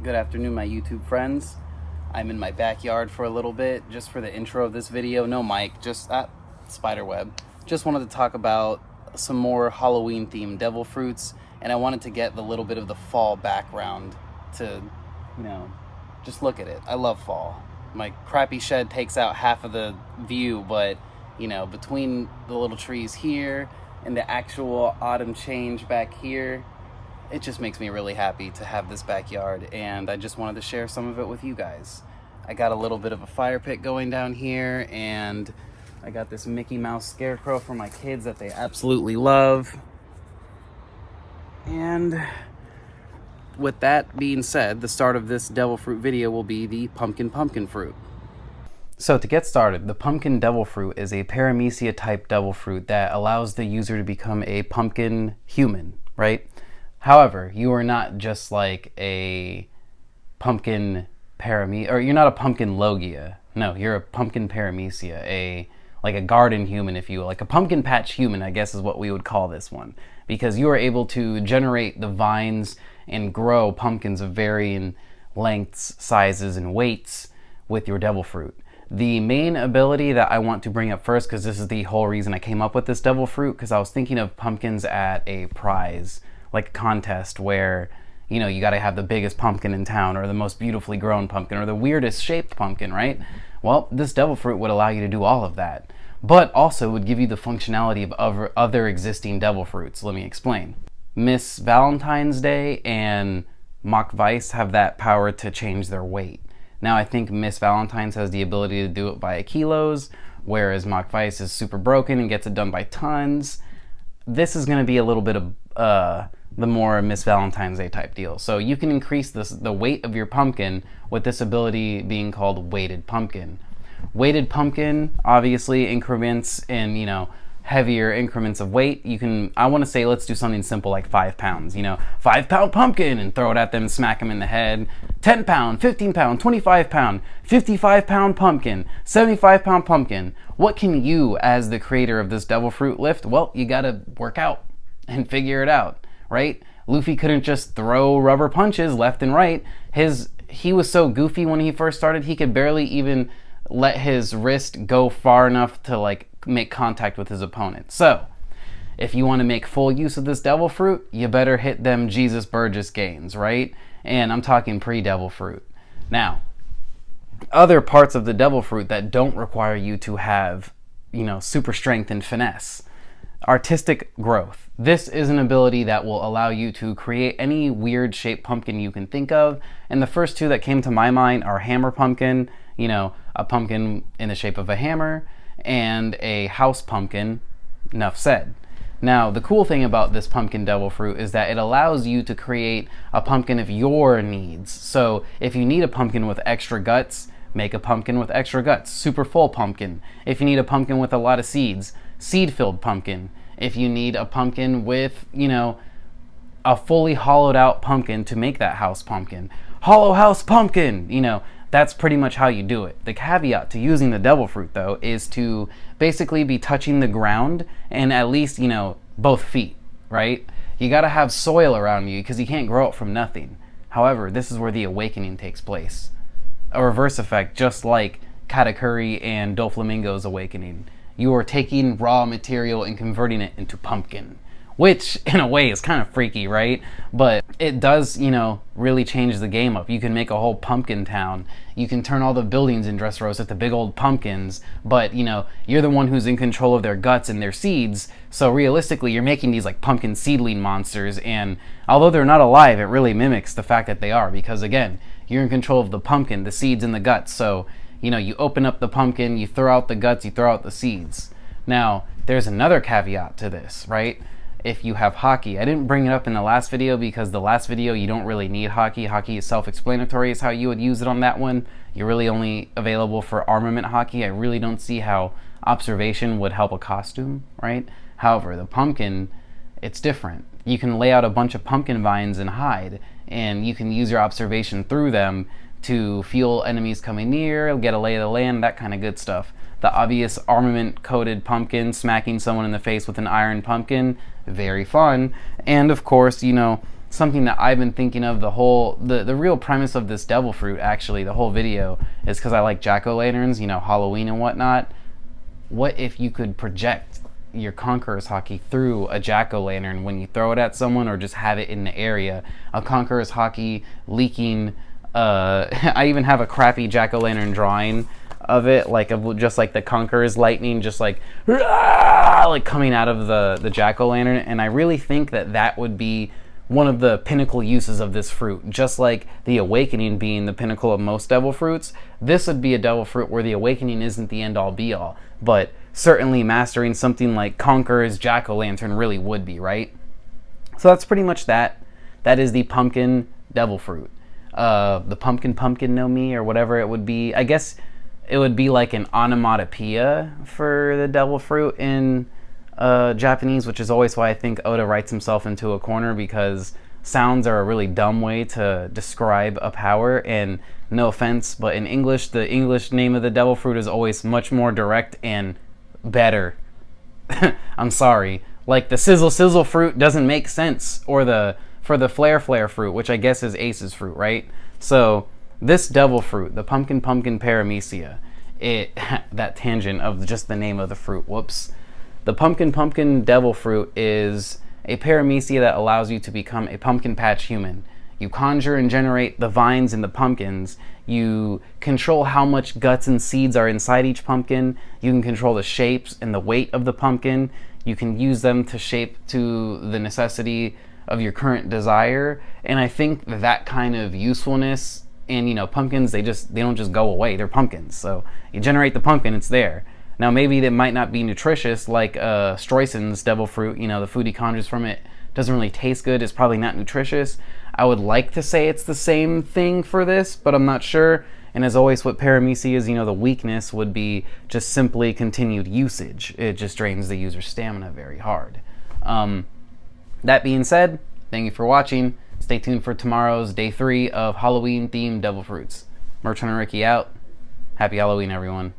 Good afternoon, my YouTube friends. I'm in my backyard for a little bit, just for the intro of this video. No mic, just spider web. Just wanted to talk about some more Halloween themed devil fruits, and I wanted to get the little bit of the fall background to, you know, just look at it. I love fall. My crappy shed takes out half of the view, but between the little trees here and the actual autumn change back here, it just makes me really happy to have this backyard, and I just wanted to share some of it with you guys. I got a little bit of a fire pit going down here, and I got this Mickey Mouse scarecrow for my kids that they absolutely love. And with that being said, the start of this devil fruit video will be the pumpkin fruit. So to get started, the pumpkin devil fruit is a paramecia type devil fruit that allows the user to become a pumpkin human, right? However, you are not just like a pumpkin or you're not a pumpkin logia. No, you're a pumpkin paramecia, like a garden human, if you will. Like a pumpkin patch human, I guess is what we would call this one. Because you are able to generate the vines and grow pumpkins of varying lengths, sizes, and weights with your devil fruit. The main ability that I want to bring up first, because this is the whole reason I came up with this devil fruit, because I was thinking of pumpkins at a prize, like a contest where, you got to have the biggest pumpkin in town, or the most beautifully grown pumpkin, or the weirdest shaped pumpkin, right? Well, this devil fruit would allow you to do all of that, but also would give you the functionality of other existing devil fruits. Let me explain. Miss Valentine's Day and Mach Weiss have that power to change their weight. Now, I think Miss Valentine's has the ability to do it by kilos, whereas Mach Weiss is super broken and gets it done by tons. This is going to be a little bit of the more Miss Valentine's Day type deal. So you can increase the weight of your pumpkin with this ability being called weighted pumpkin. Weighted pumpkin obviously increments in, heavier increments of weight. I want to say, let's do something simple like 5 pounds, 5 pound pumpkin, and throw it at them, smack them in the head. 10 pound, 15 pound, 25 pound, 55 pound pumpkin, 75 pound pumpkin. What can you, as the creator of this devil fruit, lift? Well, you gotta work out and figure it out, right? Luffy couldn't just throw rubber punches left and right. He was so goofy when he first started, he could barely even let his wrist go far enough to make contact with his opponent. So, if you want to make full use of this devil fruit, you better hit them Jesus Burgess gains, right? And I'm talking pre-devil fruit. Now, other parts of the devil fruit that don't require you to have, super strength and finesse. Artistic growth. This is an ability that will allow you to create any weird shaped pumpkin you can think of. And the first two that came to my mind are hammer pumpkin, a pumpkin in the shape of a hammer, and a house pumpkin, enough said. Now, the cool thing about this pumpkin devil fruit is that it allows you to create a pumpkin of your needs. So if you need a pumpkin with extra guts, make a pumpkin with extra guts, super full pumpkin. If you need a pumpkin with a lot of seeds, seed-filled pumpkin. If you need a pumpkin with, a fully hollowed out pumpkin to make that house pumpkin, hollow house pumpkin, that's pretty much how you do it. The caveat to using the devil fruit, though, is to basically be touching the ground and at least, both feet, right? You gotta have soil around you because you can't grow it from nothing. However, this is where the awakening takes place. A reverse effect, just like Katakuri and Doflamingo's awakening. You are taking raw material and converting it into pumpkin. Which, in a way, is kind of freaky, right? But it does, really change the game up. You can make a whole pumpkin town. You can turn all the buildings in Dressrosa into big old pumpkins. But, you're the one who's in control of their guts and their seeds. So realistically, you're making these pumpkin seedling monsters. And although they're not alive, it really mimics the fact that they are. Because, again, you're in control of the pumpkin, the seeds, and the guts. So, you open up the pumpkin, you throw out the guts, you throw out the seeds. Now, there's another caveat to this, right? If you have hockey. I didn't bring it up in the last video because the last video you don't really need hockey. Hockey is self-explanatory is how you would use it on that one. You're really only available for armament hockey. I really don't see how observation would help a costume, right? However, the pumpkin, it's different. You can lay out a bunch of pumpkin vines and hide, and you can use your observation through them to feel enemies coming near, get a lay of the land, that kind of good stuff. The obvious armament-coated pumpkin smacking someone in the face with an iron pumpkin, very fun. And of course, something that I've been thinking of the real premise of this devil fruit, actually, the whole video, is because I like jack-o'-lanterns, you know, Halloween and whatnot. What if you could project your Conqueror's Hockey through a jack-o'-lantern when you throw it at someone, or just have it in the area? A Conqueror's Hockey leaking, I even have a crappy jack-o'-lantern drawing of it, just like the Conqueror's lightning, just like coming out of the jack-o'-lantern. And I really think that would be one of the pinnacle uses of this fruit. Just like the Awakening being the pinnacle of most devil fruits, this would be a devil fruit where the Awakening isn't the end-all be-all, but certainly mastering something like Conqueror's jack-o'-lantern really would be, right? So that's pretty much that. That is the pumpkin devil fruit. The pumpkin no mi, or whatever it would be. I guess it would be like an onomatopoeia for the devil fruit in Japanese, which is always why I think Oda writes himself into a corner, because sounds are a really dumb way to describe a power. And no offense, but in English, the English name of the devil fruit is always much more direct and better. I'm sorry. Like the sizzle fruit doesn't make sense, or for the flare fruit, which I guess is Ace's fruit, right? So this devil fruit, the pumpkin paramecia, that tangent of just the name of the fruit, whoops. The pumpkin devil fruit is a paramecia that allows you to become a pumpkin patch human. You conjure and generate the vines and the pumpkins. You control how much guts and seeds are inside each pumpkin. You can control the shapes and the weight of the pumpkin. You can use them to shape to the necessity of your current desire. And I think that kind of usefulness, and you know, pumpkins, they don't just go away. They're pumpkins. So you generate the pumpkin, it's there. Now maybe that might not be nutritious, like Streisand's devil fruit, you know, the food he conjures from it doesn't really taste good. It's probably not nutritious. I would like to say it's the same thing for this, but I'm not sure. And as always, what paramecia is, you know, the weakness would be just simply continued usage. It just drains the user's stamina very hard. That being said, thank you for watching. Stay tuned for tomorrow's day 3 of Halloween-themed devil fruits. Merchant and Ricky out. Happy Halloween, everyone.